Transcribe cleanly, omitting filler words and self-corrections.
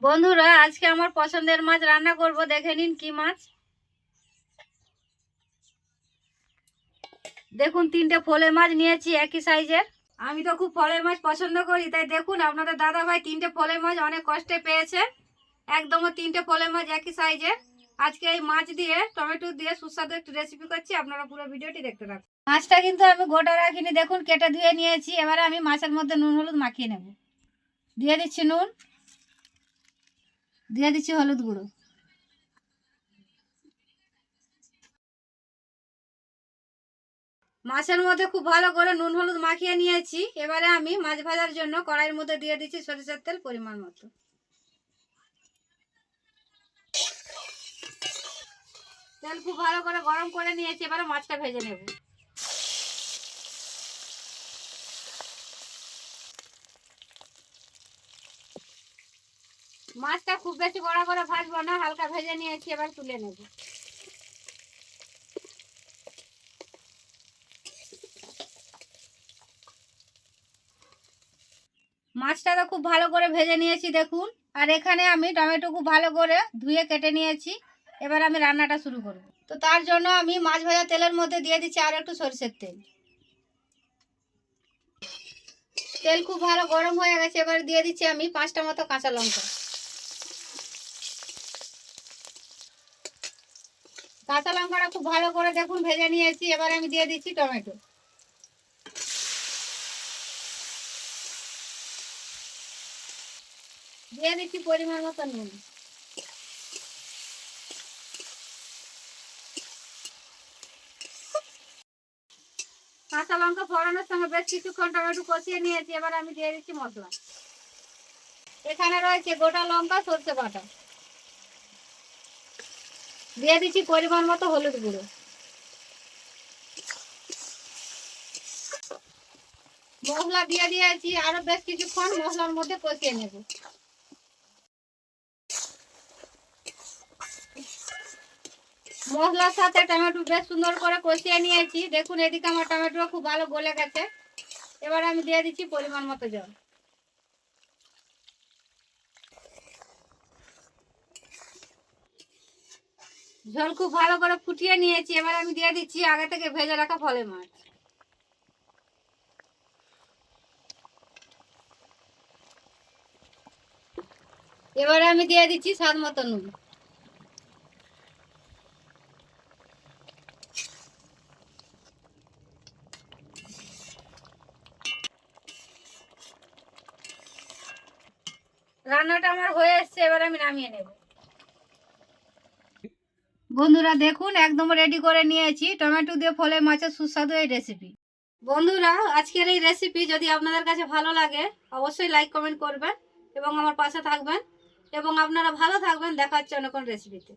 বন্ধুরা আজকে আমার পছন্দের মাছ রান্না করব, দেখে নিন কি মাছ। দেখুন তিনটে ফোলে মাছ নিয়েছি একই সাইজের। আমি তো খুব ফলের মাছ পছন্দ করি, তাই দেখুন আপনাদের দাদা ভাই তিনটে ফলের মাছ অনেক কষ্টে পেয়েছে। একদম তিনটে ফলের মাছ একই সাইজের। আজকে এই মাছ দিয়ে টমেটো দিয়ে সুস্বাদু একটু রেসিপি করছি, আপনারা পুরো ভিডিওটি দেখতে থাকুন। মাছটা কিন্তু আমি গোটা রাখিনি, দেখুন কেটে ধুয়ে নিয়েছি। এবারে আমি মাছের মধ্যে নুন হলুদ মাখিয়ে নেব। দিয়ে দিচ্ছি নুন, দিয়ে দিচ্ছি হলুদ গুঁড়ো। মাছের মধ্যে খুব ভালো করে নুন হলুদ মাখিয়ে নিয়েছি। এবারে আমি মাছ ভাজার জন্য কড়াইয়ের মধ্যে দিয়ে দিচ্ছি সরিষার তেল পরিমাণ মতো। তেল খুব ভালো করে গরম করে নিয়েছি, এবারে মাছটা ভেজে নেব। মাছটা খুব বেশি বড় করে ভাজবো না, হালকা ভেজে নিয়েছি, এবার তুলে নেব। মাছটা তো খুব ভালো করে ভেজে নিয়েছি দেখুন। আর এখানে আমি টমেটো খুব ভালো করে ধুয়ে কেটে নিয়েছি। এবার আমি রান্নাটা শুরু করব। তো তার জন্য আমি মাছ ভাজা তেলের মধ্যে দিয়ে দিচ্ছি আর একটু সরষের তেল। তেল খুব ভালো গরম হয়ে গেছে, এবার দিয়ে দিচ্ছি আমি 5টা মতো কাঁচা লঙ্কা। কাঁচা লঙ্কাটা খুব ভালো করে দেখুন ভেজে নিয়েছি। এবার আমি দিয়ে দিচ্ছি টমেটো। দিয়ে দিচ্ছি পরিমাণ মতো নুন। কাঁচা লঙ্কা ফোড়নের সঙ্গে বেশ কিছুক্ষণ টমেটো কষিয়ে নিয়েছি। এবার আমি দিয়ে দিচ্ছি মশলা। এখানে রয়েছে গোটা লঙ্কা, সরষে বাটা। দিয়ে দিচ্ছি পরিমাণ মতো হলুদ গুঁড়ো। মশলা দিয়ে দিয়েছি, আরো বেশ কিছুক্ষণ মশলার মধ্যে কষিয়ে নেব। মশলার সাথে টমেটো বেশ সুন্দর করে কষিয়ে নিয়েছি। দেখুন এদিকে আমার টমেটো খুব ভালো গলে গেছে। এবার আমি দিয়ে দিচ্ছি পরিমাণ মতো জল। ঝোল খুব ভালো করে ফুটিয়ে নিয়েছি। এবার আমি দিয়ে দিচ্ছি আগে থেকে ভেজে রাখা ফলের মাছ। এবারে আমি দিয়ে দিচ্ছি স্বাদ মতো নুন। রান্নাটা আমার হয়ে এসছে, এবার আমি নামিয়ে নেব। বন্ধুরা দেখুন একদম রেডি করে নিয়েছি টমেটো দিয়ে ফলের মাছের সুস্বাদু এই রেসিপি। বন্ধুরা আজকের এই রেসিপি যদি আপনাদের কাছে ভালো লাগে অবশ্যই লাইক কমেন্ট করবেন এবং আমার পাশে থাকবেন। এবং আপনারা ভালো থাকবেন। দেখা হচ্ছে অন্য কোনো রেসিপিতে।